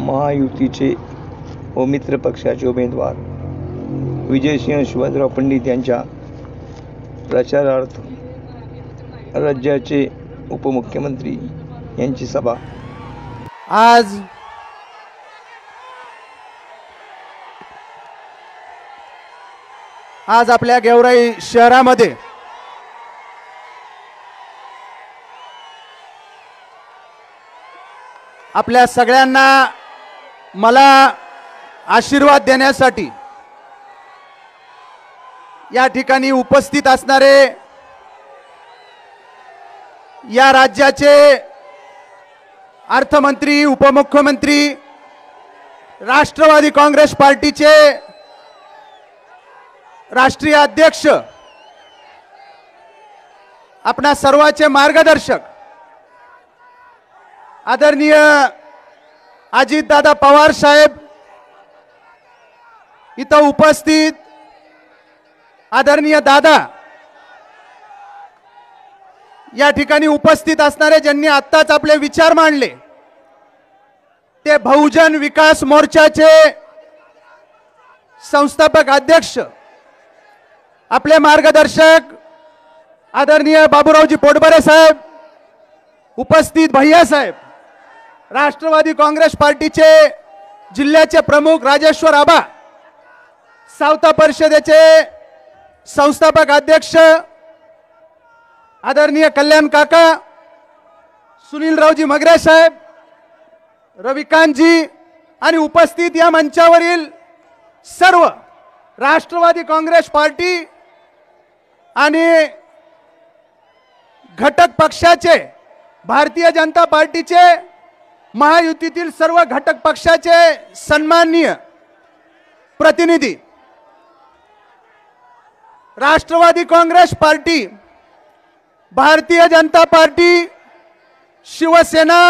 महायुतीचे व मित्र पक्षाचे उमेदवार विजयसिंह शिवाजीराव पंडित यांच्या प्रचारार्थ राज्याचे उपमुख्यमंत्री यांची सभा आज आपल्या गेवराई शहरामध्ये आपल्या सगळ्यांना मला आशीर्वाद देण्यासाठी या ठिकाणी उपस्थित असणारे या राज्याचे अर्थमंत्री, उपमुख्यमंत्री, राष्ट्रवादी काँग्रेस पार्टीचे राष्ट्रीय अध्यक्ष, आपणा सर्वांचे मार्गदर्शक आदरणीय अजितदादा पवार साहेब, इथं उपस्थित आदरणीय दादा, या ठिकाणी उपस्थित असणारे ज्यांनी आत्ताच आपले विचार मांडले ते बहुजन विकास मोर्चाचे संस्थापक अध्यक्ष, आपले मार्गदर्शक आदरणीय बाबूरावजी पोटबरे साहेब, उपस्थित भैया साहेब, राष्ट्रवादी काँग्रेस पार्टीचे जिल्ह्याचे प्रमुख राजेश्वर आबा, सावता परिषदेचे संस्थापक अध्यक्ष आदरणीय कल्याण काका, सुनीलरावजी मगरे साहेब, रविकांतजी आणि उपस्थित या मंचावरील सर्व राष्ट्रवादी काँग्रेस पार्टी आणि घटक पक्षाचे, भारतीय जनता पार्टीचे, महायुतीतील सर्व घटक पक्षाचे सन्माननीय प्रतिनिधी, राष्ट्रवादी काँग्रेस पार्टी, भारतीय जनता पार्टी, शिवसेना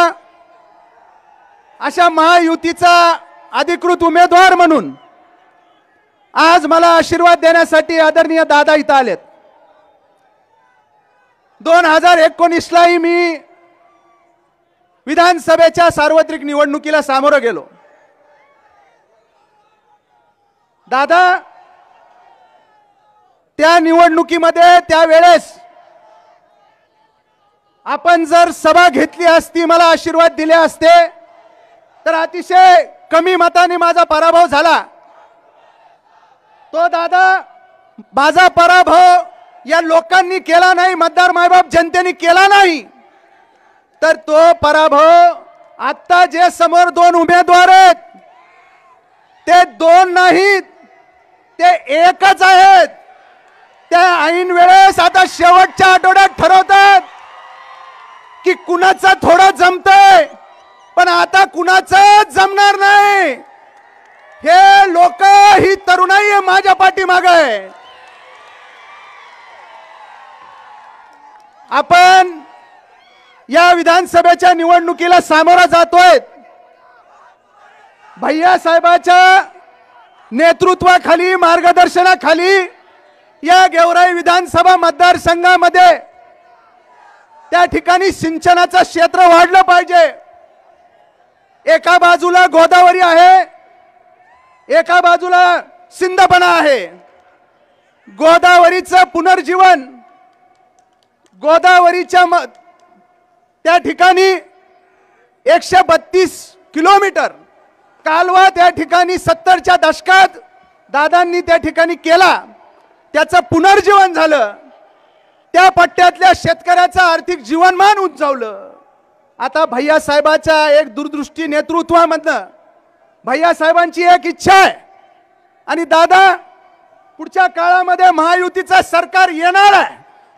अशा महायुतीचा अधिकृत उमेदवार म्हणून आज मला आशीर्वाद देण्यासाठी आदरणीय दादा इथं आलेत. 2019 ला मी विधानसभेच्या सार्वत्रिक निवडणुकीला सामोरं गेलो. दादा त्या निवडणुकीमध्ये त्यावेळेस आपण जर सभा घेतली असती, मला आशीर्वाद दिले असते तर अतिशय कमी मताने माझा पराभव झाला. तो दादा माझा पराभव या लोकांनी केला नाही, मतदार मायबाप जनतेने केला नाही, तर तो पराभव आता जे समोर दोन उमेदवार आहेत ते दोन नाहीत, ते एकच आहेत. त्या ऐन वेळेस आता शेवटच्या आठवड्यात ठरवतात की कुणाचं थोडं जमतंय, पण आता कुणाचं जमणार नाही. हे लोक, ही तरुणाई माझ्या पाठीमागे आहे. आपण या विधानसभेच्या निवडणुकीला सामोरा जातोय. भैया साहेबांच्या नेतृत्वाखाली, मार्गदर्शनाखाली या गेवराई विधानसभा मतदारसंघामध्ये त्या ठिकाणी सिंचनाचं क्षेत्र वाढलं पाहिजे. एका बाजूला गोदावरी आहे, एका बाजूला सिंधफणा आहे. गोदावरीचं पुनर्जीवन, गोदावरीच्या त्या ठिकाणी 132 किलोमीटर कालवा त्या ठिकाणी 70च्या दशकात दादांनी त्या ठिकाणी केला. त्याचं पुनर्जीवन झालं. त्या पट्ट्यातल्या शेतकऱ्याचं आर्थिक जीवनमान उंचावलं. आता भैया साहेबांच्या एक दूरदृष्टी नेतृत्वामधनं भैया साहेबांची एक इच्छा आहे आणि दादा पुढच्या काळामध्ये महायुतीचं सरकार येणार आहे,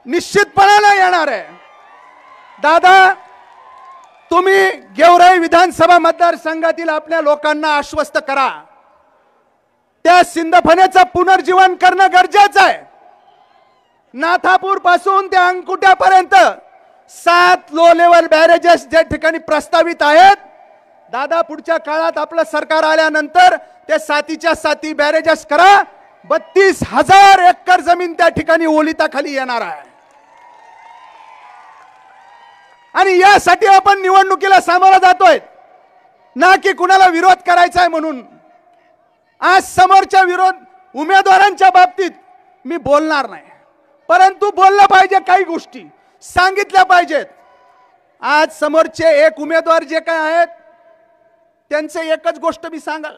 निश्चितपणाने येणार आहे. दादा तुम्ही गेवराई विधानसभा मतदारसंघातील आपल्या लोकांना आश्वस्त करा. त्या सिंधफण्याचं पुनर्जीवन करणं गरजेचं आहे. नाथापूर पासून ते अंकुट्यापर्यंत 7 लो लेवल बॅरेजेस ज्या ठिकाणी प्रस्तावित आहेत, दादा पुढच्या काळात आपलं सरकार आल्यानंतर ते 7च्या 7 बॅरेजेस करा. 32,000 एकर जमीन त्या ठिकाणी ओलिताखाली येणार आहे. आणि यासाठी आपण निवडणुकीला सामोरं जातोय. ना की कुणाला विरोध करायचा आहे म्हणून. आज समोरच्या उमेदवारांच्या बाबतीत मी बोलणार नाही, परंतु बोललं पाहिजे, काही गोष्टी सांगितल्या पाहिजेत. आज समोरचे एक उमेदवार जे काय आहेत त्यांचे एकच गोष्ट मी सांगाल,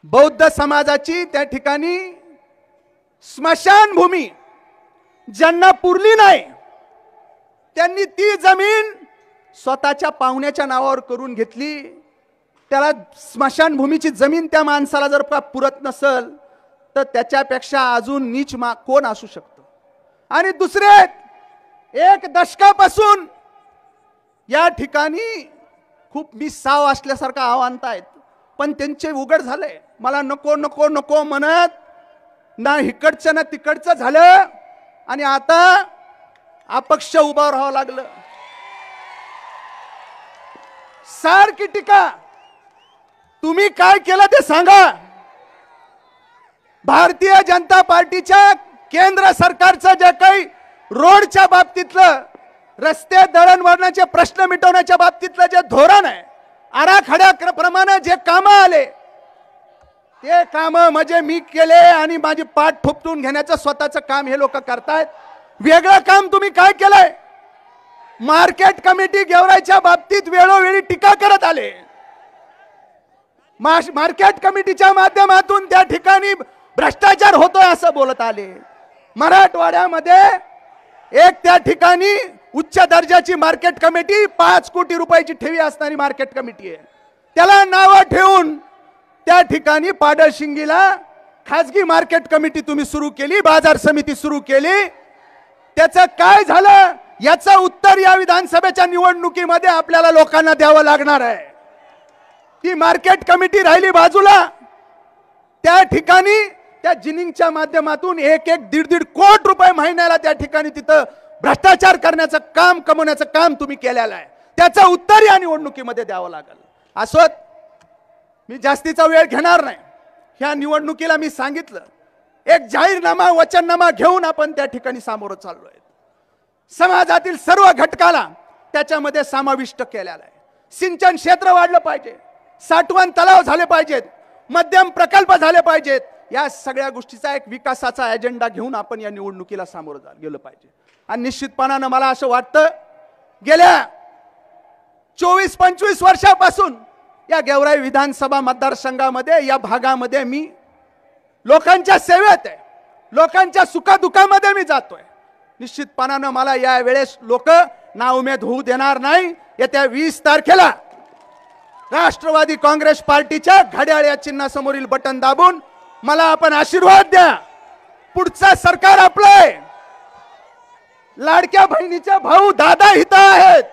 बौद्ध समाजाची त्या ठिकाणी स्मशानभूमी ज्यांना पुरली नाही त्यांनी ती जमीन स्वतःच्या पाहुण्याच्या नावावर करून घेतली. त्याला स्मशानभूमीची जमीन त्या माणसाला जर पुरत नसेल तर त्याच्यापेक्षा अजून नीच कोण असू शकतं. आणि दुसरे 1 दशकापासून या ठिकाणी खूप मी साव असल्यासारखं आव्हान आहेत, पण त्यांचे उघड झाले. मला नको नको नको म्हणत ना इकडचं ना तिकडचं झालं आणि आता अपक्ष उभं राहावं लागलं. सारखी टीका. तुम्ही काय केलं ते सांगा. भारतीय जनता पार्टीच्या केंद्र सरकारचं जे काही रोडच्या बाबतीतलं, रस्ते दळणवळणाचे प्रश्न मिटवण्याच्या बाबतीतलं जे धोरण आहे, आराखड्याप्रमाणे जे कामं आले ते कामं म्हणजे मी केले आणि माझी पाठ ठोपटून घेण्याचं स्वतःचं काम हे लोक करतायत. वेगळं काम तुम्ही काय केलंय? मार्केट कमिटी गेवराईच्या बाबतीत वेळोवेळी टीका करत आले. मार्केट कमिटीच्या माध्यमातून त्या ठिकाणी भ्रष्टाचार होतोय असं बोलत आले. मराठवाड्यामध्ये एक त्या ठिकाणी उच्च दर्जाची मार्केट कमिटी 5 कोटी रुपयाची ठेवी असणारी मार्केट कमिटी आहे. त्याला नाव ठेवून त्या ठिकाणी पाडळशिंगीला खासगी मार्केट कमिटी तुम्ही सुरू केली, बाजार समिती सुरू केली. त्याचं काय झालं याचं उत्तर या विधानसभेच्या निवडणुकीमध्ये आपल्याला लोकांना द्यावं लागणार आहे. ती मार्केट कमिटी राहिली बाजूला. त्या ठिकाणी त्या जिनिंगच्या माध्यमातून 1-1.5 कोटी रुपये महिन्याला त्या ठिकाणी तिथं भ्रष्टाचार करण्याचं काम, कमवण्याचं काम तुम्ही केलेलं आहे. त्याचं उत्तर या निवडणुकीमध्ये द्यावं लागेल. असोत, मी जास्तीचा वेळ घेणार नाही. ह्या निवडणुकीला मी सांगितलं, एक जाहीरनामा, वचननामा घेऊन आपण त्या ठिकाणी सामोरं चाललोय. समाजातील सर्व घटकाला त्याच्यामध्ये समाविष्ट केलेला आहे. सिंचन क्षेत्र वाढलं पाहिजे, साठवण तलाव झाले पाहिजेत, मध्यम प्रकल्प झाले पाहिजेत. या सगळ्या गोष्टीचा एक विकासाचा अजेंडा घेऊन आपण या निवडणुकीला सामोरं गेलं पाहिजे. आणि निश्चितपणानं मला असं वाटतं, गेल्या 24-25 वर्षापासून या गेवराई विधानसभा मतदारसंघामध्ये, या भागामध्ये मी लोकांच्या सेवेत आहे, लोकांच्या सुखदुःखामध्ये मी जातोय. निश्चितपणानं मला या वेळेस लोक नाउमेद होऊ देणार नाही. येत्या 20 तारखेला राष्ट्रवादी काँग्रेस पार्टीच्या घड्याळ या चिन्हासमोरील बटन दाबून मला आपण आशीर्वाद द्या. पुढचं सरकार आपलं आहे. लाडक्या बहिणीचे भाऊ दादा हिता आहेत.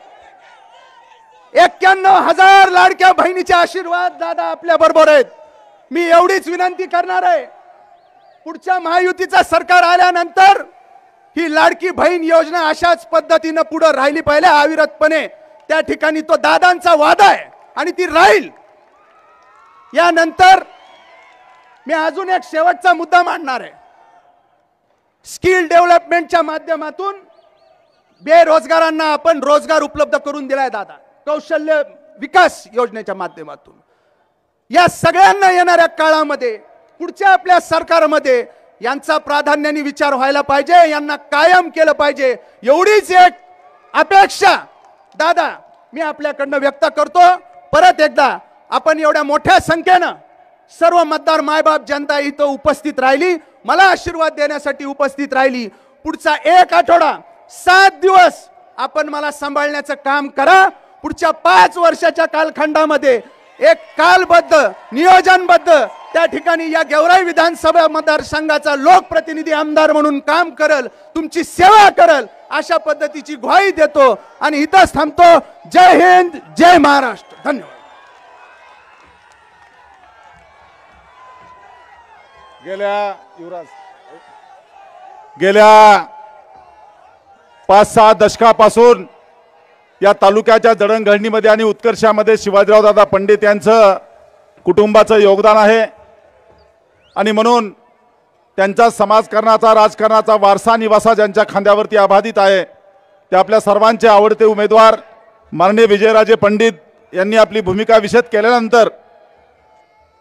91,000 लाडक्या बहिणीचे आशीर्वाद दादा आपल्या बरोबर आहेत. मी एवढीच विनंती करणार आहे, पुढच्या महायुतीचं सरकार आल्यानंतर ही लाडकी बहीण योजना अशाच पद्धतीने पुढे राहिली पाहिजे, अविरतपणे. त्या ठिकाणी तो दादांचा वादा आहे आणि ती राहील. यानंतर मी अजून एक शेवटचा मुद्दा मांडणार आहे. स्किल डेव्हलपमेंटच्या माध्यमातून बेरोजगारांना आपण रोजगार उपलब्ध करून दिलाय दादा, कौशल्य विकास योजनेच्या माध्यमातून. या सगळ्यांना येणाऱ्या काळामध्ये, पुढच्या आपल्या सरकारमध्ये यांचा प्राधान्याने विचार व्हायला पाहिजे, यांना कायम केलं पाहिजे. एवढीच एक अपेक्षा दादा मी आपल्याकडनं व्यक्त करतो. परत एकदा आपण एवढ्या मोठ्या संख्येनं सर्व मतदार मायबाप जनता इथं उपस्थित राहिली, मला आशीर्वाद देण्यासाठी उपस्थित राहिली. पुढचा 1 आठवडा 7 दिवस आपण मला सांभाळण्याचं काम करा. पुढच्या 5 वर्षाच्या कालखंडामध्ये एक कालबद्ध, नियोजनबद्ध त्या ठिकाणी या गेवराई विधानसभा मतदारसंघाचा लोकप्रतिनिधी आमदार म्हणून काम करल, तुमची सेवा करल, अशा पद्धतीची ग्वाही देतो आणि इथंच थांबतो. जय हिंद, जय महाराष्ट्र. धन्यवाद. गेल्या 5-6 दशकापासून या तालुक्याच्या जडणघडणीमध्ये आणि उत्कर्षामध्ये शिवाजीराव दादा पंडित यांचं कुटुंबाचं योगदान आहे. आणि म्हणून त्यांचा समाजकारणाचा, राजकारणाचा वारसा निवासा ज्यांच्या खांद्यावरती आबाधित आहे ते आपल्या सर्वांचे आवडते उमेदवार माननीय विजयराजे पंडित यांनी आपली भूमिका विशद केल्यानंतर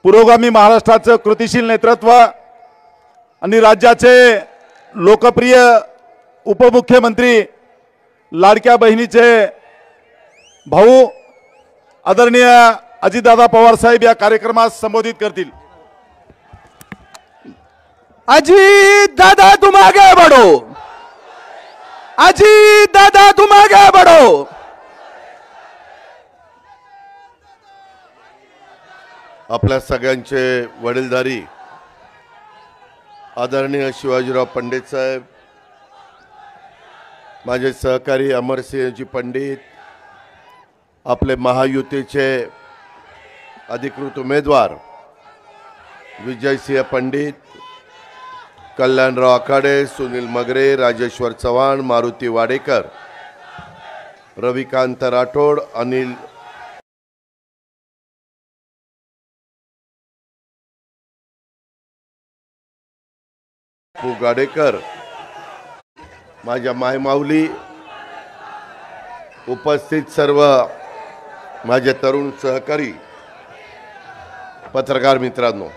पुरोगामी महाराष्ट्राचं कृतिशील नेतृत्व आणि राज्याचे लोकप्रिय उपमुख्यमंत्री लाडक्या बहिणीचे भाऊ आदरणीय अजितदादा पवार साहेब या कार्यक्रमास संबोधित करतील। अजीत दादा तुम आगे बढ़ो, अजीत दादा तुम आगे बढ़ो। आपल्या सगळ्यांचे वडीलधारी आदरणीय शिवाजीराव पंडित साहेब, माझे सहकारी अमरसिंहजी पंडित, आपले महायुतीचे अधिकृत उमेदवार विजयसिंह पंडित, कल्याणराव आखाडे, सुनील मगरे, राजेश्वर चव्हाण, मारुती वाडेकर, रविकांत राठोड, अनिल गाडेकर, माझ्या मायमाऊली, उपस्थित सर्व माझे तरुण सहकारी, पत्रकार मित्रांनो,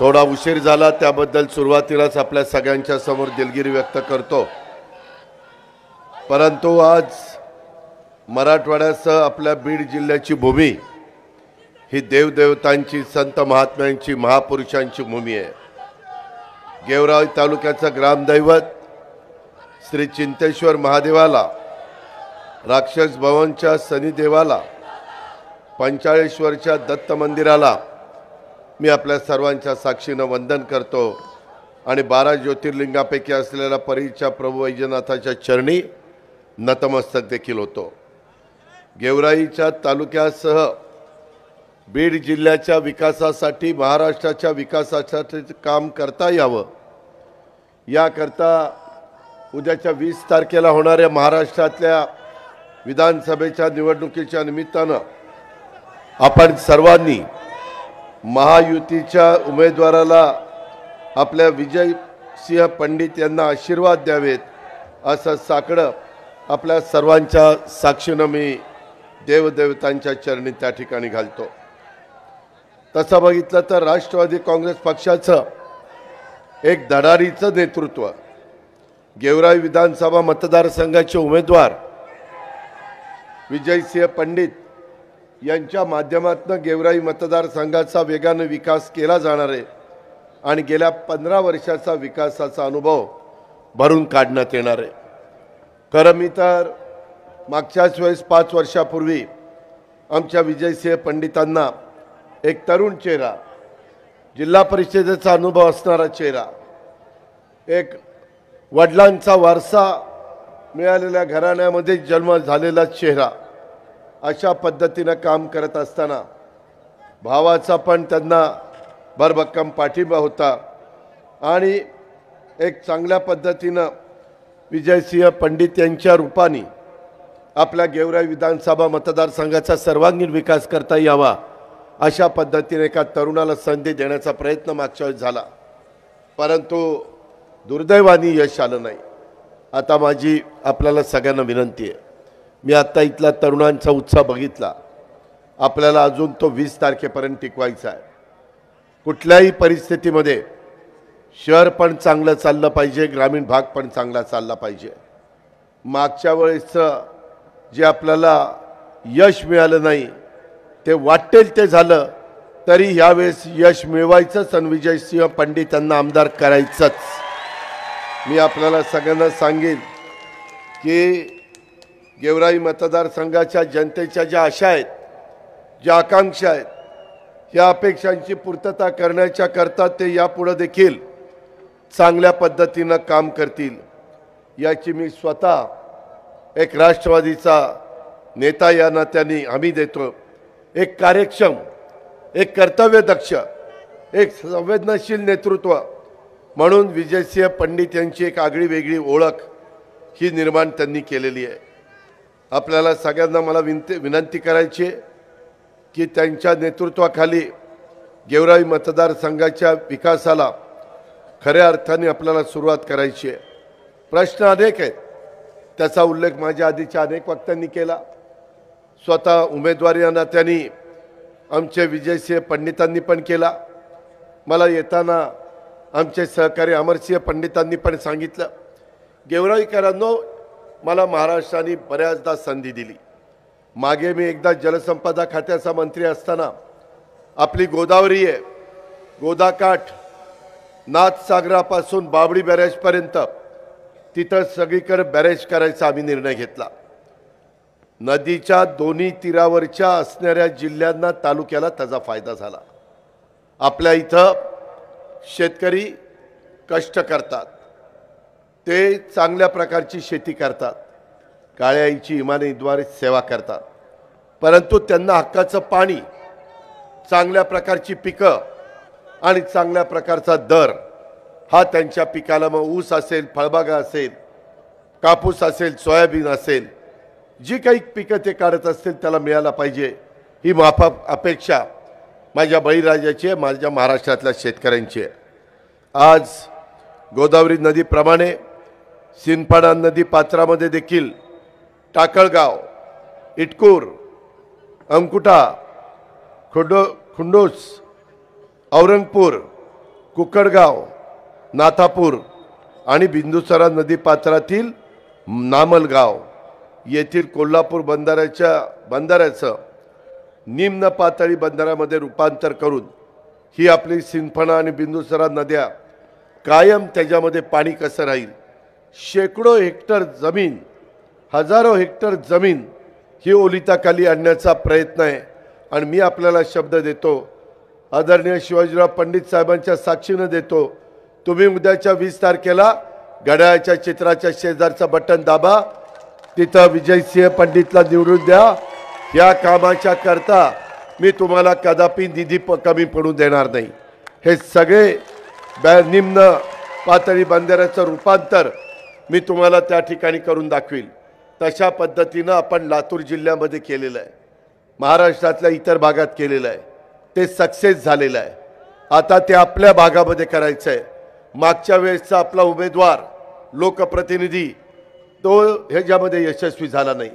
थोडा उशीर झाला त्याबद्दल सुरुवातीलाच आपल्या सगळ्यांच्या समोर दिलगिरी व्यक्त करतो। परंतु आज मराठवाड्यासह आपल्या बीड जिल्ह्याची भूमी ही देवदेवतांची, संत महात्म्यांची, महापुरुषांची भूमी आहे। गेवराई तालुक्याचं ग्रामदैवत श्री चिंतेश्वर महादेवाला, राक्षस भवनच्या शनिदेवाला, पंचाळेश्वरच्या दत्त मंदिराला मी आपल्या सर्वांच्या साक्षीनं वंदन करतो आणि 12 ज्योतिर्लिंगापैकी असलेल्या परीच्या प्रभू वैजनाथाच्या चरणी नतमस्तक देखील होतो। गेवराईच्या तालुक्यासह बीड जिल्ह्याच्या विकासासाठी, महाराष्ट्राच्या विकासासाठी काम करता यावं याकरता उद्याच्या 20 तारखेला होणाऱ्या महाराष्ट्रातल्या विधानसभेच्या निवडणुकीच्या निमित्तानं आपण सर्वांनी महायुतीच्या उमेदवाराला आपल्या विजयसिंह पंडित यांना आशीर्वाद द्यावेत असं साकडं आपल्या सर्वांच्या साक्षीनं मी देवदेवतांच्या चरणी त्या ठिकाणी घालतो। तसं बघितलं तर राष्ट्रवादी काँग्रेस पक्षाचं एक धडाडीचं नेतृत्व, गेवराई विधानसभा मतदारसंघाचे उमेदवार विजयसिंह पंडित यांच्या माध्यमातून गेवराई मतदारसंघाचा वेगाने विकास केला जाणार आहे आणि गेल्या 15 वर्षाचा विकासाचा अनुभव भरून काढण्यात येणार आहे। खरं मी तर मागच्याच वेळेस 5 वर्षापूर्वी आमच्या विजयसिंह पंडितांना एक तरुण चेहरा, जिल्हा परिषदेचा अनुभव असणारा चेहरा, एक वडिलांचा वारसा मिळालेल्या घराण्यामध्ये जन्म झालेला चेहरा, अशा पद्धतीनं काम करत असताना भावाचा पण त्यांना भरभक्कम पाठिंबा होता आणि एक चांगल्या पद्धतीनं विजयसिंह पंडित यांच्या रूपाने आपल्या गेवराई विधानसभा मतदारसंघाचा सर्वांगीण विकास करता यावा अशा पद्धतीने एका तरुणाला संधी देण्याचा प्रयत्न मागच्या वेळेस झाला, परंतु दुर्दैवाने यश आलं नाही। आता माझी आपल्याला सगळ्यांना विनंती आहे, मी आता इथला तरुणांचा उत्साह बघितला, आपल्याला अजून तो 20 तारखेपर्यंत टिकवायचा आहे। कुठल्याही परिस्थितीमध्ये शहर पण चांगलं चाललं पाहिजे, ग्रामीण भाग पण चांगला चालला पाहिजे। मागच्या वेळेसचं जे आपल्याला यश मिळालं नाही ते वाटेल ते झालं, तरी यावेळेस यश मिळवायचंच आणि विजयसिंह पंडित यांना आमदार करायचंच। मी आपल्याला सगळ्यांना सांगेन की गेवराई मतदारसंघाच्या जनतेच्या ज्या आशा आहेत, ज्या आकांक्षा आहेत, या अपेक्षांची पूर्तता करण्याच्या करता ते यापुढे देखील चांगल्या पद्धतीनं काम करतील याची मी स्वतः एक राष्ट्रवादीचा नेता या नात्याने हमी देतो। एक कार्यक्षम, एक कर्तव्यदक्ष, एक संवेदनशील नेतृत्व म्हणून विजयसिंह पंडित यांची एक आगळी वेगळी ओळख ही निर्माण त्यांनी केलेली आहे। आपल्याला सगळ्यांना मला विनंती करायची आहे की त्यांच्या नेतृत्वाखाली गेवराई मतदारसंघाच्या विकासाला खऱ्या अर्थाने आपल्याला सुरुवात करायची आहे। प्रश्न अनेक आहेत, त्याचा उल्लेख माझ्या आधीच्या अनेक वक्त्यांनी केला। स्वतः उमेदवारी या नात्याने आमचे विजयसिंह पंडितांनी पण केला. मला येताना आमचे सहकारी अमरसिंह पंडितांनी पण सांगितलं, गेवराईकरांनो मला महाराष्ट्राने बऱ्याचदा संधी दिली. मागे मी एकदा जलसंपदा खात्याचा मंत्री असताना आपली गोदावरी आहे, गोदाकाठ नाथसागरापासून बाबडी बॅरेजपर्यंत तिथं सगळीकडे बॅरेज करायचा आम्ही निर्णय घेतला. नदीच्या दोन्ही तीरावरच्या असणाऱ्या जिल्ह्यांना तालुक्याला त्याचा फायदा झाला. आपल्या इथं शेतकरी कष्ट करतात, ते चांगल्या प्रकारची शेती करतात, काळ्या आईची इमानीद्वारे सेवा करतात, परंतु त्यांना हक्काचं पाणी, चांगल्या प्रकारची पिकं आणि चांगल्या प्रकारचा दर हा त्यांच्या पिकाला, मग ऊस असेल, फळबागा असेल, कापूस असेल, सोयाबीन असेल, जी काही पिकं ते काढत असतील त्याला मिळायला पाहिजे, ही माफक अपेक्षा माझ्या बळीराजाची आहे, माझ्या महाराष्ट्रातल्या शेतकऱ्यांची आहे. आज गोदावरी नदीप्रमाणे सिंदफणा नदी पात्रामध्ये देखील टाकळगाव, इटकूर, अंकुटा, खुंडोस, औरंगपूर, कुकडगाव, नाथापूर आणि बिंदुसरा नदी पात्रातील नामलगाव येथील कोल्हापूर बंधाऱ्याचं निम्न पातळी बंधाऱ्यामध्ये रूपांतर करून ही आपली सिंदफणा आणि बिंदुसरा नद्या कायम त्याच्यामध्ये पाणी कसं राहील, शेकडो हेक्टर जमीन, हजारो हेक्टर जमीन ही ओलिताखाली आणण्याचा प्रयत्न आहे. आणि मी आपल्याला शब्द देतो, आदरणीय शिवाजीराव पंडित साहेबांच्या साक्षीनं देतो, तुम्ही उद्याच्या 20 तारखेला घड्याळाच्या चित्राच्या शेजारचं बटन दाबा, तिथं विजयसिंह पंडितला निवडून द्या. या कामाच्या करता मी तुम्हाला कदापि निधी कमी पडू देणार नाही. हे सगळे निम्न पातळी बंधाऱ्याचं रूपांतर मी तुम्हाला त्या ठिकाणी करून दाखवील. तशा पद्धतीनं आपण लातूर जिल्ह्यामध्ये केलेलं आहे, महाराष्ट्रातल्या इतर भागात केलेलं आहे, ते सक्सेस झालेलं आहे. आता ते आपल्या भागामध्ये करायचं आहे. मागच्या वेळेसचा आपला उमेदवार लोकप्रतिनिधी तो ह्याच्यामध्ये यशस्वी झाला नाही,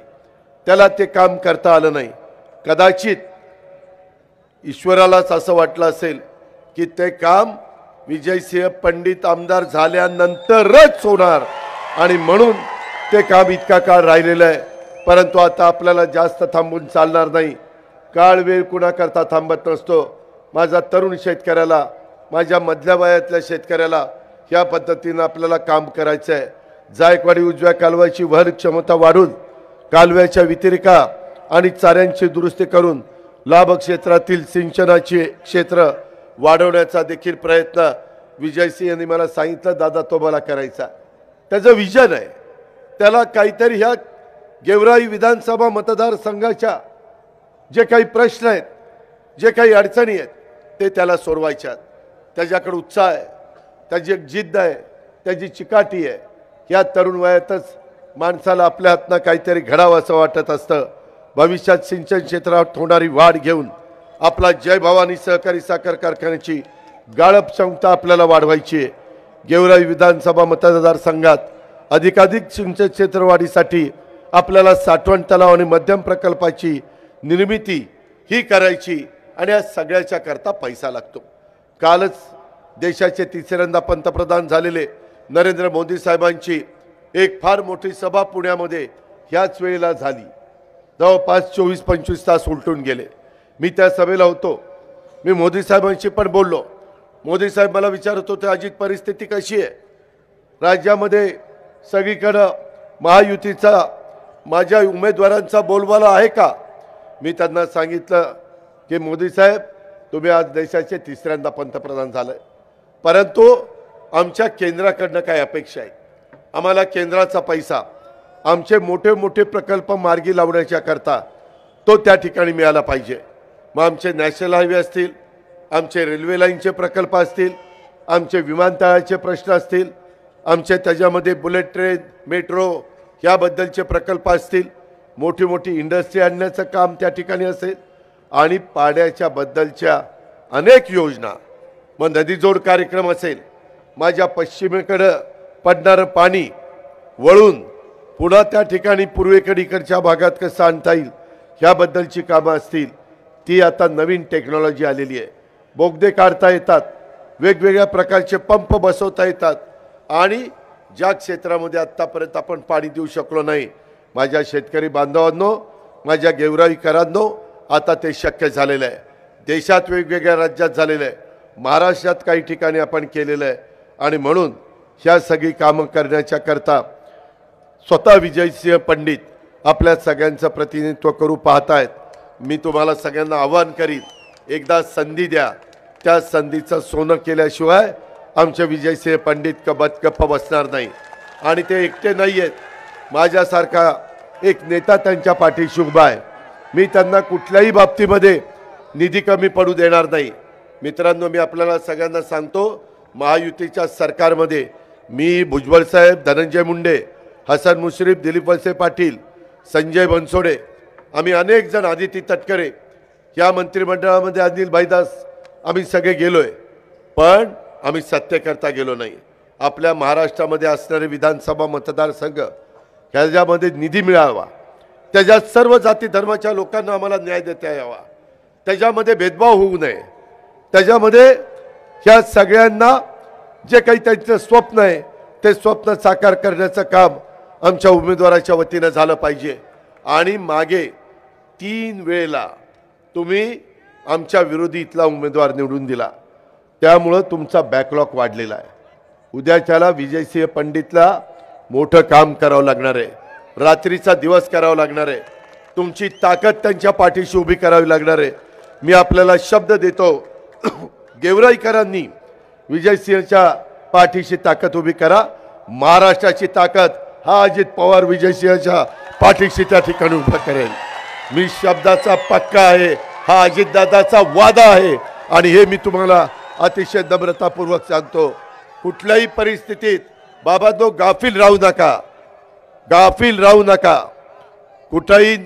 त्याला ते काम करता आलं नाही. कदाचित ईश्वरालाच असं वाटलं असेल की ते काम विजयसिंह पंडित आमदार झाल्यानंतरच होणार आणि म्हणून ते काम इतका काळ राहिलेलं आहे. परंतु आता आपल्याला जास्त थांबून चालणार नाही. काळ वेळ कुणाकरता थांबत नसतो. माझा तरुण शेतकऱ्याला, माझ्या मधल्या वयातल्या शेतकऱ्याला ह्या पद्धतीनं आपल्याला काम करायचं आहे. जायकवाडी उजव्या कालव्याची वहन क्षमता वाढून कालव्याच्या वितरिका आणि चाऱ्यांची दुरुस्ती करून लाभ क्षेत्रातील सिंचनाचे क्षेत्र वाढवण्याचा देखील प्रयत्न विजयसिंह यांनी मला सांगितलं, दादा तो मला करायचा. त्याचं विजन आहे. त्याला काहीतरी ह्या गेवराई विधानसभा मतदारसंघाच्या जे काही प्रश्न आहेत, जे काही अडचणी आहेत, ते त्याला सोडवायच्यात. त्याच्याकडे उत्साह आहे, त्याची एक जिद्द आहे, त्याची चिकाटी आहे. या तरुण वयातच माणसाला आपल्या हातनं काहीतरी घडावं असं वाटत असतं. भविष्यात सिंचन क्षेत्रात होणारी वाढ घेऊन आपला जय भवानी सहकारी साखर कारखान्याची गाळप क्षमता आपल्याला वाढवायची आहे. गेवराई विधानसभा मतदारसंघात अधिकाधिक सिंचन क्षेत्र वाढीसाठी आपल्याला साठवण तलाव आणि मध्यम प्रकल्पाची निर्मिती ही करायची आणि या सगळ्याच्या करता पैसा लागतो. कालच देशाचे तिसऱ्यांदा पंतप्रधान झालेले नरेंद्र मोदी साहेबांची एक फार मोठी सभा पुण्यामध्ये ह्याच वेळेला झाली. जवळपास 24-25 तास उलटून गेले. मी त्या सभेला होतो. मी मोदी साहेबांशी पण बोललो. मोदी साहेब मला विचारत होते, अजित परिस्थिती कशी आहे राज्यामध्ये, सगळीकडं महायुतीचा माझ्या उमेदवारांचा बोलबाला आहे का. मी त्यांना सांगितलं की मोदी साहेब तुम्ही आज देशाचे तिसऱ्यांदा पंतप्रधान झालाय, परंतु आमच्या केंद्राकडनं काय अपेक्षा आहे. आम्हाला केंद्राचा पैसा आमचे मोठे मोठे प्रकल्प मार्गी लावण्याच्या करता तो त्या ठिकाणी मिळाला पाहिजे. मग आमचे नॅशनल हायवे असतील, आमचे रेल्वे लाईनचे प्रकल्प असतील, आमचे विमानतळाचे प्रश्न असतील, आमचे त्याच्यामध्ये बुलेट ट्रेन, मेट्रो याबद्दलचे प्रकल्प असतील, मोठी मोठी इंडस्ट्री आणण्याचं काम त्या ठिकाणी असेल आणि पाण्याच्या बद्दलच्या अनेक योजना, मग नदीजोड कार्यक्रम असेल, माझ्या पश्चिमेकडं पडणारं पाणी वळून पुन्हा त्या ठिकाणी पूर्वेकडे इकडच्या भागात कसं आणता येईल ह्याबद्दलची कामं असतील ती आता नवीन टेक्नॉलॉजी आलेली आहे. बोगदे काढता येतात, वेगवेगळ्या प्रकारचे पंप बसवता येतात आणि ज्या क्षेत्रामध्ये आत्तापर्यंत आपण पाणी देऊ शकलो नाही, माझ्या शेतकरी बांधवांनो, माझ्या गेवराईकरांनो, आता ते शक्य झालेलं आहे. देशात वेगवेगळ्या राज्यात झालेलं आहे, महाराष्ट्रात काही ठिकाणी आपण केलेलं आहे आणि म्हणून ह्या सगळी कामं करण्याच्या करता स्वतः विजयसिंह पंडित आपल्या सगळ्यांचं प्रतिनिधित्व करू पाहतायत. मी तुम्हाला सगळ्यांना आवाहन करीन, एकदा संधी द्या. त्या संधीचं सोनं केल्याशिवाय आमचे विजयसिंह पंडित गप्प बसणार नाही. आणि ते एकटे नाही आहेत, माझ्यासारखा एक नेता त्यांच्या पाठीशी उभा आहे. मी त्यांना कुठल्याही बाबतीमध्ये निधी कमी पडू देणार नाही. मित्रांनो, मी आपल्याला सगळ्यांना सांगतो, महायुतीच्या सरकारमध्ये मी, भुजबळ साहेब, धनंजय मुंडे, हसन मुश्रीफ, दिलीप वळसे पाटील, संजय बनसोडे, आम्ही अनेक जण, आदिती तटकरे, या मंत्रिमंडळामध्ये अनिल भाईदास, आम्ही सगळे गेलोय, पण आम्ही सत्तेकरता गेलो नाही. आपल्या महाराष्ट्रामध्ये असणारे विधानसभा मतदारसंघ ह्याच्यामध्ये निधी मिळावा, त्याच्यात सर्व जाती धर्माच्या लोकांना आम्हाला न्याय देता यावा, त्याच्यामध्ये भेदभाव होऊ नये, त्याच्यामध्ये ह्या सगळ्यांना जे काही त्यांचं स्वप्न आहे ते स्वप्न साकार करण्याचं काम आमच्या उमेदवाराच्या वतीनं झालं पाहिजे. आणि मागे 3 वेळेला तुम्ही आमच्या विरोधीतला उमेदवार निवडून दिला, त्यामुळं तुमचा बॅकलॉग वाढलेला आहे. उद्याच्याला विजयसिंह पंडितला मोठं काम करावं लागणार आहे, रात्रीचा दिवस करावा लागणार आहे, तुमची ताकद त्यांच्या पाठीशी उभी करावी लागणार आहे. मी आपल्याला शब्द देतो, गेवराईकरांनी विजयसिंहच्या पाठीशी ताकद उभी करा. महाराष्ट्राची ताकद हा अजित पवार विजयसिंहच्या पाठीशी त्या ठिकाणी उभा करेल. मी शब्दाचा पक्का आहे, हा अजितदादाचा वादा आहे आणि हे मी तुम्हाला अतिशय नम्रतापूर्वक सांगतो. कुठल्याही परिस्थितीत बाबांनो गाफील राहू नका, गाफील राहू नका. कुठेही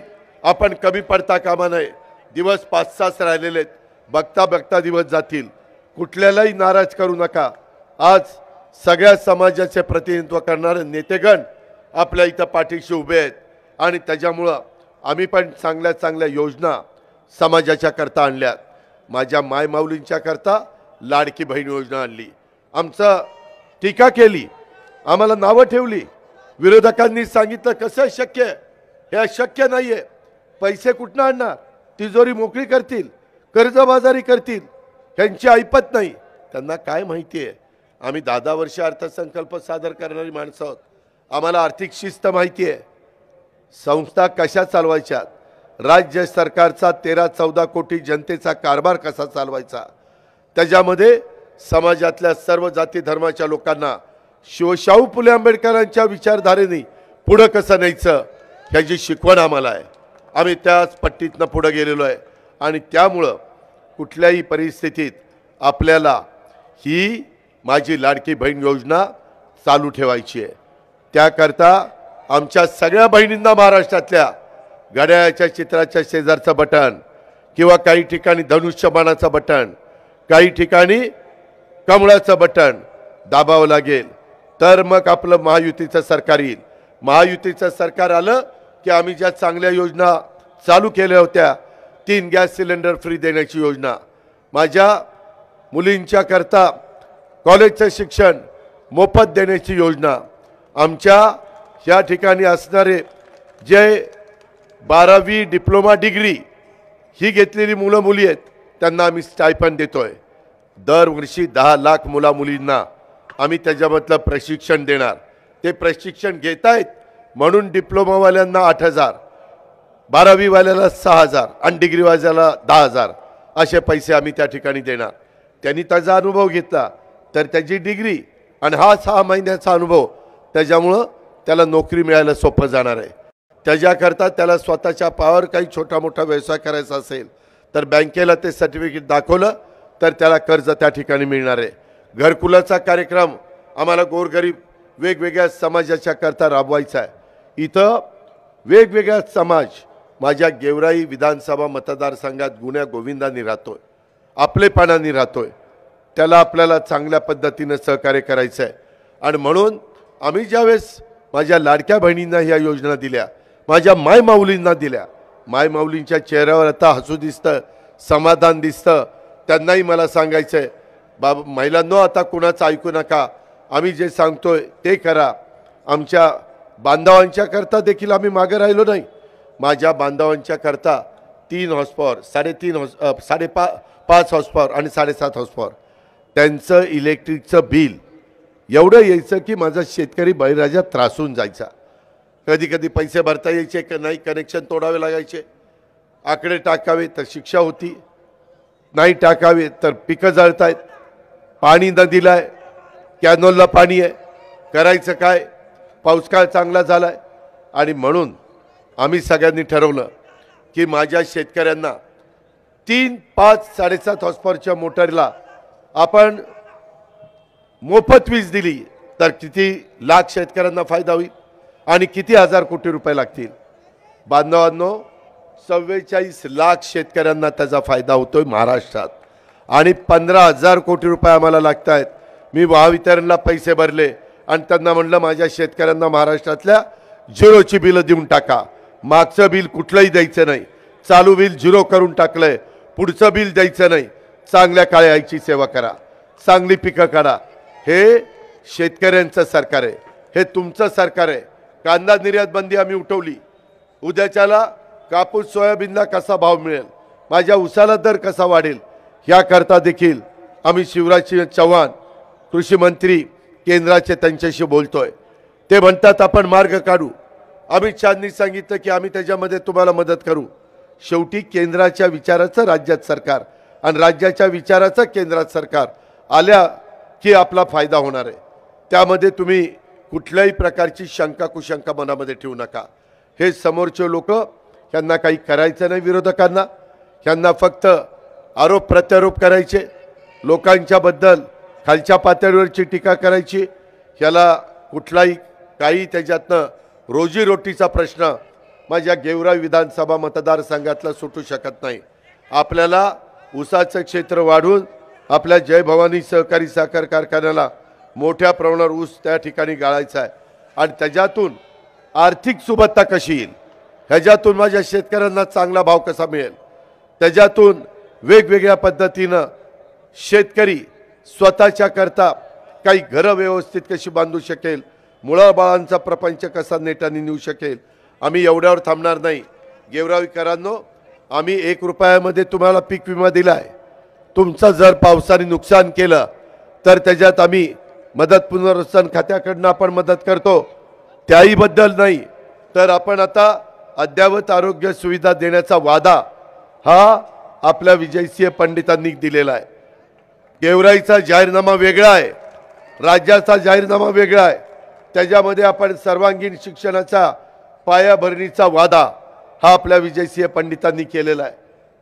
आपण कमी पडता कामा नये. दिवस 5-6 राहिलेले आहेत, बघता बघता दिवस जातील. कुठल्यालाही नाराज करू नका. आज सगळ्या समाजाचे प्रतिनिधित्व करणारे नेतेगण आपल्या इथं पाठीशी उभे आहेत आणि त्याच्यामुळं आम्ही पण चांगल्या चांगल्या योजना समाजाच्या करता आणल्यात. माझ्या मायमाऊलींच्या करता लाडकी बहीण योजना आणली. आमचं टीका केली, आम्हाला नावं ठेवली, विरोधकांनी सांगितलं कसं शक्य आहे, हे अशक्य नाही आहे, पैसे कुठनं आणणार, तिजोरी मोकळी करतील, कर्जबाजारी करतील, ह्यांची ऐपत नाही. त्यांना काय माहिती आहे, आम्ही 10 वर्ष अर्थसंकल्प सादर करणारी माणसं आहोत, आम्हाला आर्थिक शिस्त माहिती आहे, संस्था कशा चालवायच्या, राज्य सरकारचा 13-14 कोटी जनतेचा कारभार कसा चालवायचा, त्याच्यामध्ये समाजातल्या सर्व जाती धर्माच्या लोकांना शिवशाहू फुले आंबेडकरांच्या विचारधारेने पुढं कसं न्यायचं ह्याची शिकवण आम्हाला आहे. आम्ही त्याच पट्टीतनं पुढं गेलेलो आहे आणि त्यामुळं कुठल्याही परिस्थितीत आपल्याला ही माझी लाडकी बहीण योजना चालू ठेवायची आहे. त्याकरता आमच्या सगळ्या बहिणींना महाराष्ट्रातल्या घड्याळाच्या चित्राच्या शेजारचं बटन किंवा काही ठिकाणी धनुष्यबाणाचं बटन, काही ठिकाणी कमळाचं बटन दाबावं लागेल, तर मग आपलं महायुतीचं सरकार येईल. महायुतीचं सरकार आलं की आम्ही ज्या चांगल्या योजना चालू केल्या होत्या, 3 गॅस सिलेंडर फ्री देण्याची योजना, माझ्या मुलींच्या करता कॉलेजचं शिक्षण मोफत देण्याची योजना, आमच्या या ठिकाणी असणारे जे 12वी डिप्लोमा डिग्री ही घेतलेली मुलं मुली आहेत त्यांना आम्ही स्टायपंड देतोय. दरवर्षी 10 लाख मुला मुलींना आम्ही त्याच्यामधलं प्रशिक्षण देणार. ते प्रशिक्षण घेत आहेत म्हणून डिप्लोमावाल्यांना 8,000, 12वीवाल्याला 6,000 आणि डिग्रीवाल्याला 10,000 असे पैसे आम्ही त्या ठिकाणी देणार. त्यांनी त्याचा अनुभव घेतला तर त्याची डिग्री आणि हा 6 महिन्याचा अनुभव, त्याच्यामुळं त्याला नोकरी मिळायला सोपं जाणार आहे. त्याच्याकरता त्याला स्वतःच्या पायावर काही छोटा मोठा व्यवसाय करायचा असेल तर बँकेला ते सर्टिफिकेट दाखवलं तर त्याला कर्ज त्या ठिकाणी मिळणार आहे. घरकुलाचा कार्यक्रम आम्हाला गोरगरीब वेगवेगळ्या समाजाच्या करता राबवायचा आहे. इथं वेगवेगळ्या समाज माझ्या गेवराई विधानसभा मतदारसंघात गुण्या गोविंदांनी राहतोय, आपलेपणाने राहतोय. त्याला आपल्याला चांगल्या पद्धतीनं सहकार्य करायचं आहे. आणि म्हणून आम्ही ज्यावेळेस माझ्या लाडक्या बहिणींना ह्या योजना दिल्या, माझ्या मायमाऊलींना दिल्या, मायमाऊलींच्या चेहऱ्यावर आता हसू दिसतं, समाधान दिसतं. त्यांनाही मला सांगायचं आहे, बाबा महिलांनो, आता कुणाचं ऐकू नका. आम्ही जे सांगतोय ते करा. आमच्या बांधवांच्या करता देखील आम्ही मागे राहिलो नाही. माझ्या बांधवांच्या करता 3 हॉर्सपॉवर, 5 हॉर्सपॉवर आणि 7.5 हॉर्सपॉवर त्यांचं इलेक्ट्रिकचं बिल एवढं यायचं की माझा शेतकरी बळीराजा त्रासून जायचा. कधी कधी पैसे भरता यायचे की नाही, कनेक्शन तोडावे लागायचे. आकडे टाकावे तर शिक्षा होती, नाही टाकावे तर पिकं जळतायत. पाणी न दिलाय, कॅनोलला पाणी आहे, करायचं काय? पाऊसकाळ चांगला झालाय आणि म्हणून आम्ही सगळ्यांनी ठरवलं की माझ्या शेतकऱ्यांना 3, 5, 7.5 हॉर्सपॉवरच्या मोटरला आपण मोफत वीज दिली तर किती लाख शेतकऱ्यांना फायदा होईल आणि किती हजार कोटी रुपये लागतील. बांधवांनो, 44 लाख शेतकऱ्यांना त्याचा फायदा होतोय महाराष्ट्रात आणि 15,000 कोटी रुपये आम्हाला लागत आहेत. मी महावितरणला पैसे भरले आणि त्यांना म्हणलं माझ्या शेतकऱ्यांना महाराष्ट्रातल्या झिरोची बिलं देऊन टाका. मागचं बिल कुठलंही द्यायचं नाही, चालू बिल झिरो करून टाकलंय. पुढचं बिल द्यायचं नाही. चांगल्या काळ्या आईची सेवा करा, चांगली पिकं काढा. हे शेतकऱ्यांचं सरकार आहे, हे तुमचं सरकार आहे. कांदा निर्यात बंदी आम्ही उठवली. उद्याच्याला कापूस सोयाबीनला कसा भाव मिळेल, माझ्या उसाला दर कसा वाढेल, याकरता देखील आम्ही शिवराजसिंह चौहान कृषी मंत्री केंद्राचे त्यांच्याशी बोलतोय. ते म्हणतात आपण मार्ग काढू. अमित शहांनी सांगितलं की आम्ही त्याच्यामध्ये तुम्हाला मदत करू. शेवटी केंद्राच्या विचाराचं राज्यात सरकार आणि राज्याच्या विचाराचं केंद्रात सरकार आल्या की आपला फायदा होणार आहे. त्यामध्ये तुम्ही कुठल्याही प्रकारची शंका कुशंका मनामध्ये ठेवू नका. हे समोरचे लोक, यांना काही करायचं नाही. विरोधकांना यांना फक्त आरोप प्रत्यारोप करायचे, लोकांच्याबद्दल खालच्या पातळीवरची टीका करायची. याला कुठलाही काही त्याच्यातनं रोजीरोटीचा प्रश्न माझ्या गेवराई विधानसभा मतदारसंघातला सुटू शकत नाही. आपल्याला ऊसाचं क्षेत्र वाढवून आपल्या जय भवानी सहकारी साखर कारखान्याला मोठ्या प्रमाणावर ऊस त्या ठिकाणी गाळायचा आहे आणि त्याच्यातून आर्थिक सुबत्ता कशी येईल, ह्याच्यातून माझ्या शेतकऱ्यांना चांगला भाव कसा मिळेल, त्याच्यातून वेगवेगळ्या पद्धतीनं शेतकरी स्वतःच्या करता काही घरं व्यवस्थित कशी बांधू शकेल, मुळाबाळांचा प्रपंच कसा नेटाने नेऊ शकेल. आम्ही एवढ्यावर थांबणार नाही. गेवराईकरांनो, आम्ही 1 रुपयामध्ये तुम्हाला पीक विमा दिला आहे. तुमचं जर पावसाने नुकसान केलं तर त्याच्यात आम्ही मदत पुनर्वसन खात्याकडनं आपण मदत करतो. त्याहीबद्दल नाही तर आपण आता अद्ययावत आरोग्य सुविधा देण्याचा वादा हा आपल्या विजयसिंह पंडितांनी दिलेला आहे. गेवराईचा जाहीरनामा वेगळा आहे, राज्याचा जाहीरनामा वेगळा आहे. त्याच्यामध्ये आपण सर्वांगीण शिक्षणाचा पायाभरणीचा वादा हा आपल्या विजयसिंह पंडितांनी केलेला आहे.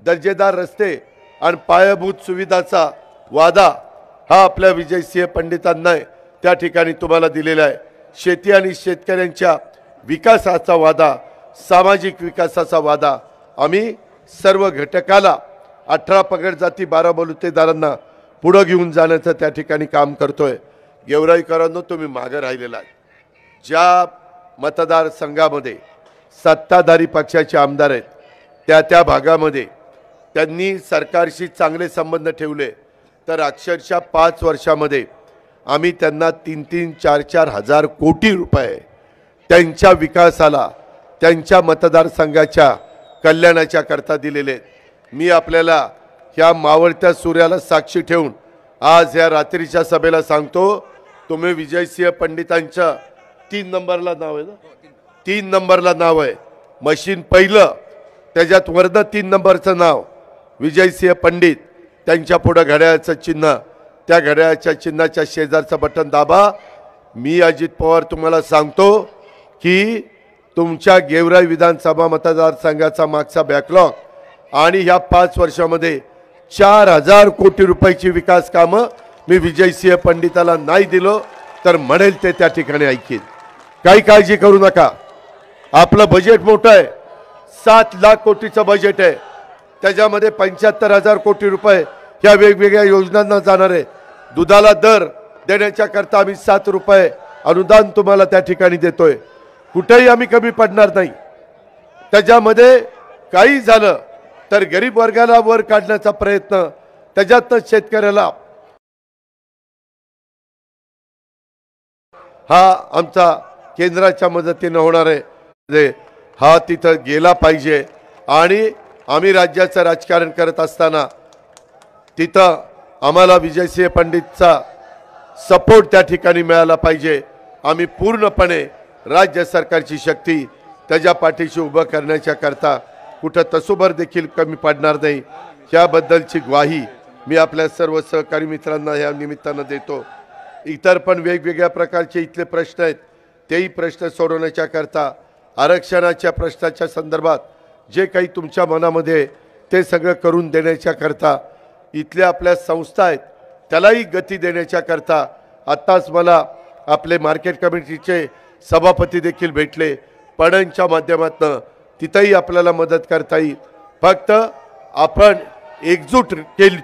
दर्जेदार रस्ते आणि पायाभूत सुविधाचा वादा हा आपल्या विजयसिंह पंडितांना त्या ठिकाणी तुम्हाला दिलेला आहे. शेती आणि शेतकऱ्यांच्या विकासाचा वादा, सामाजिक विकासाचा वादा आम्ही सर्व घटकाला 18 पगड जाती 12 बलुतेदारांना पुढं घेऊन जाण्याचं त्या ठिकाणी काम करतोय. गेवराईकरांनो, तुम्ही मागे राहिलेला आहे. ज्या मतदारसंघामध्ये सत्ताधारी पक्षाचे आमदार आहेत त्या भागामध्ये त्यांनी सरकारशी चांगले संबंध ठेवले तर अक्षरशः 5 वर्षामध्ये आम्ही त्यांना 3-3, 4-4 हजार कोटी रुपये त्यांच्या विकासाला, त्यांच्या मतदारसंघाच्या कल्याणाच्या करता दिलेले. मी आपल्याला ह्या मावळत्या सूर्याला साक्षी ठेवून आज या रात्रीच्या सभेला सांगतो, तुम्ही विजयसिंह पंडितांच्या 3 नंबरला नाव आहे ना, 3 नंबरला नाव आहे. मशीन पहिलं, त्याच्यात वरनं 3 नंबरचं नाव विजयसिंह पंडित. त्यांच्या पुढं घड्याळाचं चिन्ह, त्या घड्याळाच्या चिन्हाच्या शेजारचं बटन दाबा. मी अजित पवार तुम्हाला सांगतो की तुमच्या गेवराई विधानसभा मतदारसंघाचा मागचा बॅकलॉग आणि ह्या 5 वर्षामध्ये 4,000 कोटी रुपयाची विकास कामं मी विजयसिंह पंडिताला नाही दिलो तर म्हणेल ते त्या ठिकाणी ऐकीन. काही काळजी करू नका. आपलं बजेट मोठं आहे, 7 लाख कोटीचं बजेट आहे. त्याच्यामध्ये 75,000 कोटी रुपये ह्या वेगवेगळ्या योजनांना जाणार आहे. दुधाला दर देण्याच्या करता आम्ही 7 रुपये अनुदान तुम्हाला त्या ठिकाणी देतोय. कुठेही आम्ही कमी पडणार नाही. त्याच्यामध्ये काही झालं तर गरीब वर्गाला वर काढण्याचा प्रयत्न, त्याच्यातनं शेतकऱ्याला हा आमचा केंद्राच्या मदतीने होणार आहे, हा तिथं गेला पाहिजे। आणि आम्ही राज्याचं राजकारण करत असताना तिथं आम्हाला विजयसिंह पंडितचा सपोर्ट त्या ठिकाणी मिळाला पाहिजे। आम्ही पूर्णपणे राज्य सरकारची शक्ती त्याच्या पाठीशी उभं करण्याच्या करता कुठं तसोभर देखील कमी पडणार नाही, याबद्दलची ग्वाही मी आपल्या सर्व सहकारी मित्रांना या निमित्तानं देतो। इतर पण वेगवेगळ्या प्रकारचे इथले प्रश्न आहेत, तेही प्रश्न सोडवण्याच्या करता आरक्षणाच्या प्रश्नाच्या संदर्भात जे काही तुमच्या मनामध्ये ते सगळं करून देण्याच्या करता इथल्या आपल्या संस्था आहेत त्यालाही गती देण्याच्या करता आत्ताच मला आपले मार्केट कमिटीचे सभापती देखील भेटले, पणनच्या माध्यमातून तिथंही आपल्याला मदत करता येईल। फक्त आपण एकजूट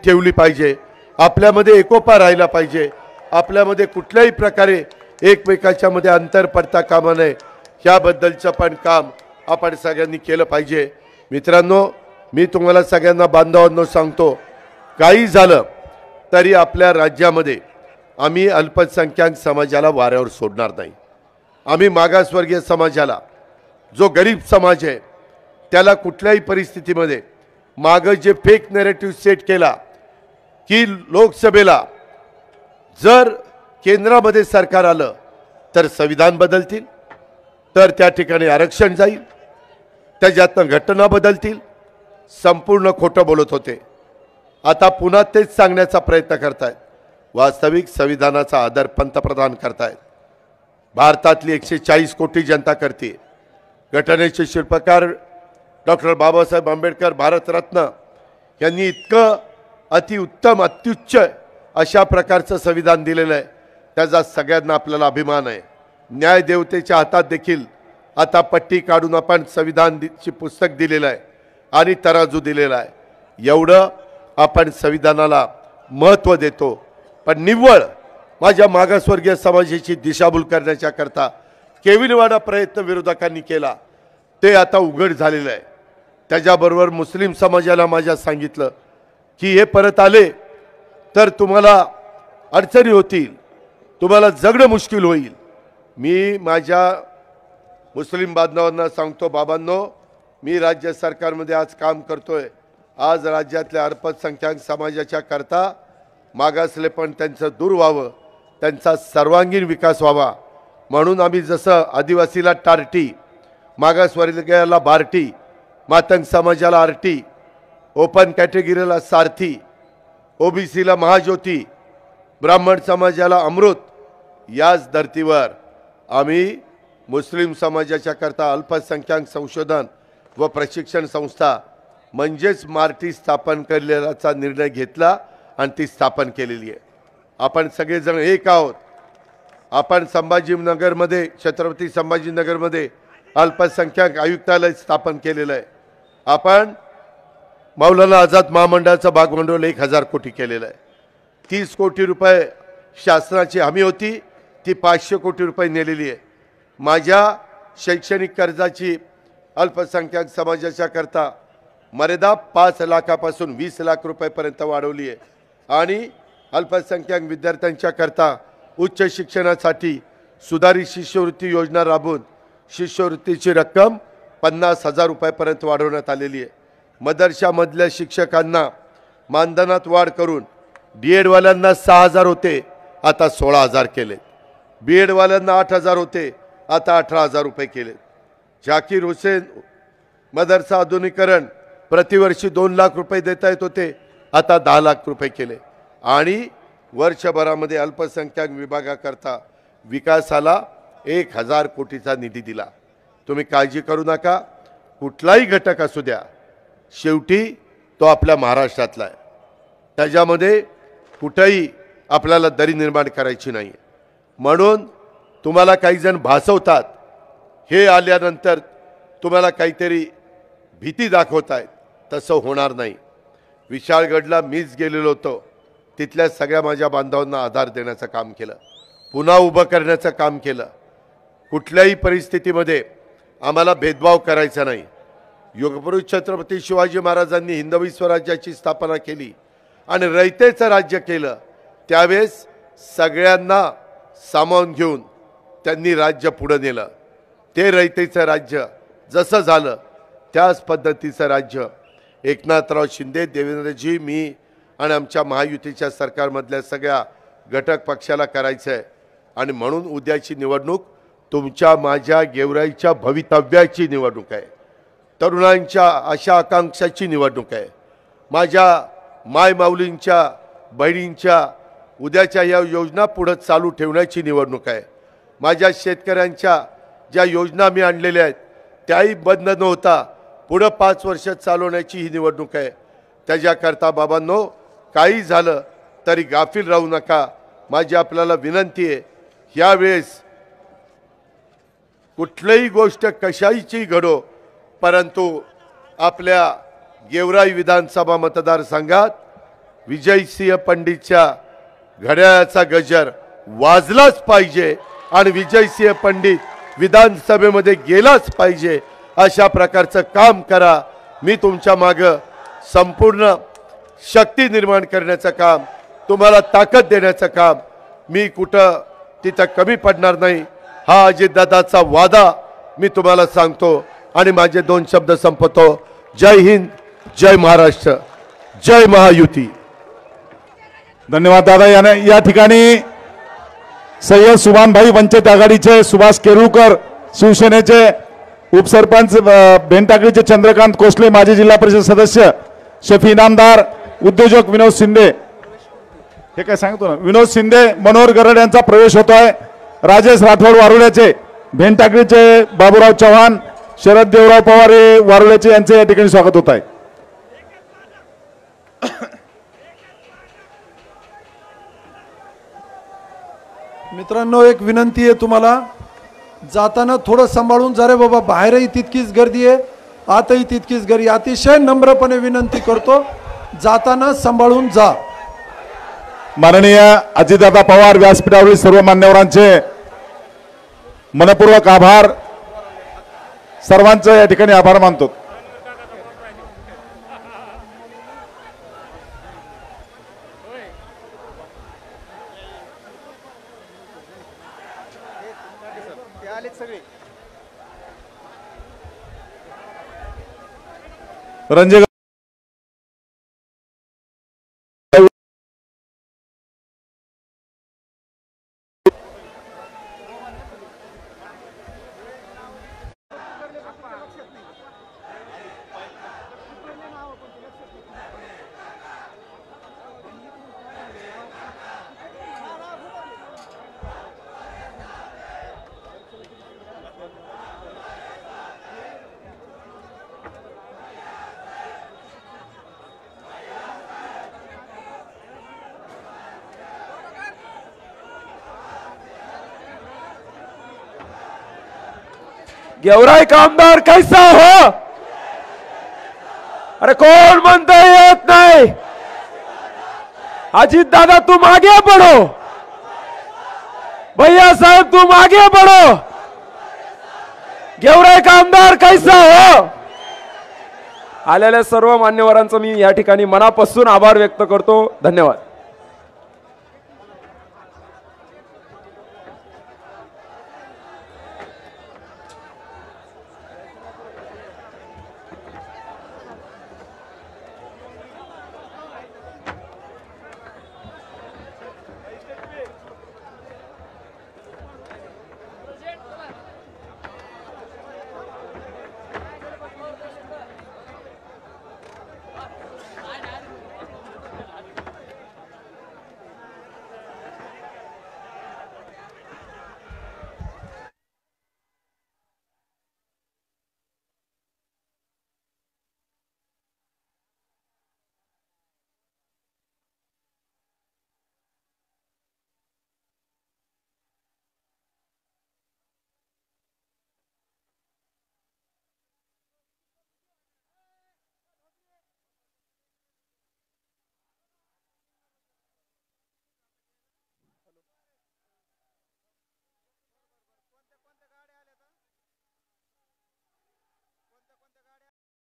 ठेवली पाहिजे, आपल्यामध्ये एकोपा राहिला पाहिजे, आपल्यामध्ये कुठल्याही प्रकारे एकमेकाच्या मध्ये अंतर पडता कामा नये, याबद्दलचं पण काम आपण सगळ्यांनी केलं पाहिजे। मित्रांनो, मी तुम्हाला सगळ्यांना बांधवांनो सांगतो, काही झालं तरी आपल्या राज्यामध्ये आम्ही अल्पसंख्याक समाजाला वाऱ्यावर सोडणार नाही। आम्ही मागासवर्गीय समाजाला, जो गरीब समाज आहे त्याला कुठल्याही परिस्थितीमध्ये मागं जे फेक नॅरेटिव्ह सेट केला की लोकसभेला जर केंद्रामध्ये सरकार आलं तर संविधान बदलतील, तर त्या ठिकाणी आरक्षण जाईल, त्याच्यातनं घटना बदलतील, संपूर्ण खोटं बोलत होते। आता पुन्हा तेच सांगण्याचा प्रयत्न करतायत। वास्तविक संविधानाचा आदर पंतप्रधान करतायत, भारतातली 140 कोटी जनता करते। घटनेचे शिल्पकार डॉक्टर बाबासाहेब आंबेडकर भारतरत्न यांनी इतकं अतिउत्तम अत्युच्च अशा प्रकारचं संविधान दिलेलं आहे, त्याचा सगळ्यांना आपल्याला अभिमान आहे। न्यायदेवतेच्या हातात देखील आता पट्टी काढून आपण संविधानची पुस्तक दिलेलं आहे आणि तराजू दिलेला आहे। एवढं आपण संविधानाला महत्त्व देतो, पण निव्वळ माझ्या मागासवर्गीय समाजाची दिशाभूल करण्याच्या करता केविलवाणा प्रयत्न विरोधकांनी केला, ते आता उघड झालेलं आहे। त्याच्याबरोबर मुस्लिम समाजाला माझ्या सांगितलं की हे परत आले तर तुम्हाला अडचणी होतील, तुम्हाला जगणं मुश्किल होईल। मी माझ्या मुस्लिम बांधवांना सांगतो, बाबांनो, मी राज्य सरकारमध्ये आज काम करतोय। आज राज्यातल्या अल्पसंख्याक समाजाच्या करता मागासले पण त्यांचं दूर व्हावं, त्यांचा सर्वांगीण विकास व्हावा म्हणून आम्ही जसं आदिवासीला टार्टी, मागासवर्गीयाला बार्टी, मातंग समाजाला आरटी, ओपन कॅटेगरीला सारथी, ओबीसीला महाज्योती, ब्राह्मण समाजाला अमृत, याच धर्तीवर आम्ही मुस्लिम समाजाच्या करता अल्पसंख्याक संशोधन व प्रशिक्षण संस्था म्हणजेच मार्टी स्थापन करण्याचा निर्णय घेतला आणि ती स्थापन केलेली आहे। आपण सगळेजण एक आहोत। आपण संभाजीनगरमध्ये, छत्रपती संभाजीनगरमध्ये अल्पसंख्याक आयुक्तालय स्थापन केलेलं आहे। आपण मौलाना आझाद महामंडळाचं भागभांडवल 1000 कोटी केलेलं आहे। 30 कोटी रुपये शासनाची हमी होती, ती 500 कोटी रुपये नेलेली आहे। माझ्या शैक्षणिक कर्जाची अल्पसंख्याक समाजाच्या करता मर्यादा 5 लाखापासून 20 लाख रुपयेपर्यंत वाढवली आहे आणि अल्पसंख्याक विद्यार्थ्यांच्या करता उच्च शिक्षणासाठी सुधारित शिष्यवृत्ती योजना राबवून शिष्यवृत्तीची रक्कम 50,000 रुपयापर्यंत वाढवण्यात आलेली आहे। मदरशामधल्या शिक्षकांना मानधनात वाढ करून DED वाल्यांना 6,000 होते, आता 16,000 केले। BED वाल्यांना 8,000 होते, आता 18,000 रुपये केले। झाकीर हुसेन मदरसा आधुनिकीकरण प्रतिवर्षी 2 लाख रुपये देता येत होते, आता 10 लाख रुपये केले आणि वर्षभरामध्ये अल्पसंख्याक विभागाकरता विकासाला 1,000 कोटीचा निधी दिला। तुम्ही काळजी करू नका, कुठलाही घटक असू द्या, शेवटी तो आपल्या महाराष्ट्रातला आहे, त्याच्यामध्ये कुठेही आपल्याला दरी निर्माण करायची नाही। म्हणून तुम्हाला काही जण भासवतात, हे आल्यानंतर तुम्हाला काहीतरी भीती दाखवतायत, तसं होणार नाही। विशाळगडला मीच गेलेलो होतो, तिथल्या सगळ्या माझ्या बांधवांना आधार देण्याचं काम केलं, पुन्हा उभं करण्याचं काम केलं। कुठल्याही परिस्थितीमध्ये आम्हाला भेदभाव करायचा नाही। योगपुरुष छत्रपती शिवाजी महाराजांनी हिंदवी स्वराज्याची स्थापना केली आणि रयतेचं राज्य केलं, त्यावेळेस सगळ्यांना सामावून घेऊन त्यांनी राज्य पुढे नेलं. ते रयतेचं राज्य जसं झालं त्याच पद्धतीचं राज्य एकनाथराव शिंदे, देवेंद्रजी, मी आणि आमच्या महायुतीच्या सरकारमधल्या सगळ्या घटक पक्षाला करायचं आहे. आणि म्हणून उद्याची निवडणूक तुमच्या माझ्या गेवराईच्या भवितव्याची निवडणूक आहे, तरुणांच्या आशा आकांक्षाची निवडणूक आहे, माझ्या मायमाऊलींच्या बहिणींच्या उद्याच्या या योजना पुढे चालू ठेवण्याची निवडणूक आहे. माझ्या शेतकऱ्यांच्या ज्या योजना मी आणलेल्या आहेत त्याही बंद न होता पुढे 5 वर्ष चालवण्याची ही निवडणूक आहे. त्याच्याकरता बाबांनो, काही झालं तरी गाफील राहू नका. माझी आपल्याला विनंती आहे, यावेळेस कुठलीही गोष्ट कशाची घडो, परंतु आपल्या गेवराई विधानसभा मतदारसंघात विजयसिंह पंडितच्या घड्याळाचा गजर वाजलाच पाहिजे आणि विजयसिंह पंडित विधानसभेमध्ये गेलाच पाहिजे. अशा प्रकारचं काम करा. मी तुमच्या मागं संपूर्ण शक्ती निर्माण करण्याचं काम, तुम्हाला ताकद देण्याचं काम, मी कुठं तिथं कमी पडणार नाही. हा अजितदादाचा वादा मी तुम्हाला सांगतो आणि माझे 2 शब्द संपवतो. जय हिंद, जय महाराष्ट्र, जय महायुती. धन्यवाद दादा. या ठिकाणी सय्यद सुभानभाई वंचित आघाडीचे, सुभाष केरुळकर शिवसेनेचे, उपसरपंच भेंटाकडीचे चंद्रकांत कोसले, माजी जिल्हा परिषद सदस्य शफी इनामदार, उद्योजक विनोद शिंदे, हे काय सांगतो ना, विनोद शिंदे, मनोहर गरड यांचा प्रवेश होतोय. राजेश राठोड वारुळ्याचे, भेंटाकडीचे बाबूराव चव्हाण, शरद देवराव पवार हे वारुळ्याचे, यांचे या ठिकाणी स्वागत होत आहे. मित्रांनो, एक विनंती आहे तुम्हाला, जाताना थोडं सांभाळून जा रे बाबा. बाहेरही तितकीच गर्दी आहे, आतही तितकीच गर्दी. अतिशय नम्रपणे विनंती करतो, जाताना सांभाळून जा. माननीय अजितदादा पवार व्यासपीठावरील सर्व मान्यवरांचे मनपूर्वक आभार. सर्वांचे या ठिकाणी आभार मानतो. रणजे गेवराई का आमदार कैसा हो? अरे कौन म्हणता येत नाही? अजित दादा तुम आगे बढ़ो, भैया साहब तुम आगे बढ़ो. गेवराई का आमदार कैसा हो? आलेल्या सर्व मान्यवरांचा मी या ठिकाणी मनापासून आभार व्यक्त करतो. धन्यवाद.